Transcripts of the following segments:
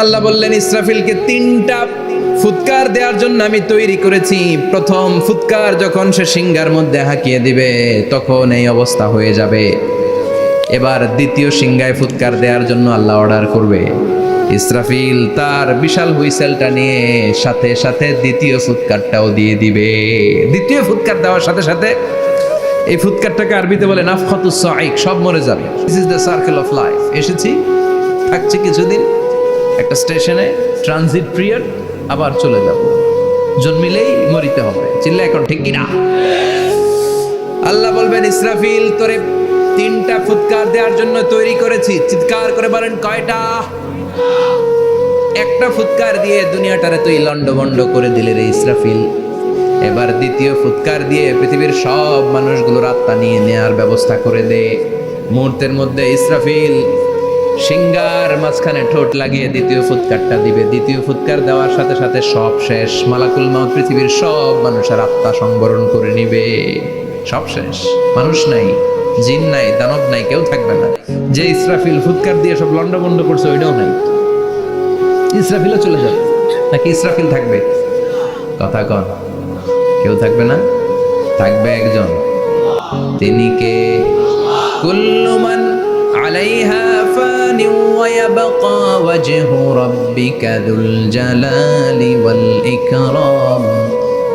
আল্লাহ বললেন ইসরাফিলকে তিনটা ফুৎকার দেওয়ার জন্য আমি তৈরি করেছি। প্রথম ফুৎকার যখন সে সিংহার মধ্যে হাঁকিয়ে দিবে তখন এই অবস্থা হয়ে যাবে। এবার দ্বিতীয় সিংহায় ফুৎকার দেওয়ার জন্য আল্লাহ অর্ডার করবে। ইসরাফিল তার বিশাল হুইসেলটা নিয়ে সাথে সাথে দ্বিতীয় ফুৎকারটাও দিয়ে দিবে। দ্বিতীয় ফুৎকার দেওয়ার সাথে সাথে এই ফুৎকারটাকে আরবিতে বলে নাফখাতুস সাইক, সব মরে যাবে। This is the circle of life. এসেছি, থাকছি কিছুদিন একটা স্টেশনে, ট্রানজিট পিরিয়ড, আবার চলে যাব, জন্মিলেই মরিতে হবে। চিল্লা এখন ঠিক কিনা? আল্লাহ বলবেন ইসরাফিল তোরে তিনটা ফুৎকার দেওয়ার জন্য তৈরি করেছি। চিৎকার করে বলেন কয়টা? একটা ফুৎকার দিয়ে দুনিয়াটারে তুই লন্ডভন্ড করে দিলে রে ইসরাফিল। এবার দ্বিতীয় ফুৎকার দিয়ে পৃথিবীর সব মানুষগুলোর আত্মা নিয়ে নেয়ার ব্যবস্থা করে দে। মুহূর্তের মধ্যে ইসরাফিল সিংহার মাঝখানে ঠোঁট লাগিয়ে দ্বিতীয় ফুৎকারটা দিবে। দ্বিতীয় ফুৎকার দেওয়ার সাথে সাথে সব শেষ। মালাকুল মাউত পৃথিবীর সব মানুষের আত্মা সংবরণ করে নিবে। সব শেষ, মানুষ নাই, জিন নাই, দানব নাই, কেউ থাকবে না। যে ইসরাফিল ফুৎকার দিয়ে সব লন্ডভন্ড করছে ওইটাও নাই। ইসরাফিলও চলে যাবে, নাকি ইসরাফিল থাকবে? কথা কর, কেউ থাকবে না, থাকবে একজন। তিনি কে? কুল্লু মান আলাইহা ফানি ওয়া ইয়াবকা ওয়াজহু রাব্বিকা যুল জালালি ওয়াল ইকরাম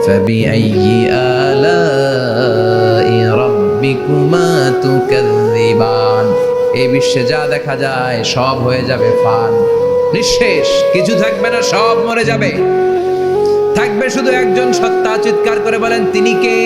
ফাবিআইয়ি আলাই রাব্বিকুমা তুকাযযিবান। এই বিশ্বে যা দেখা যায় সব হয়ে যাবে ফান, নিঃশেষ, কিছু থাকবে না, সব মরে যাবে। থাকবে শুধু একজন সত্তা। চিৎকার করে বলেন তিনি কে?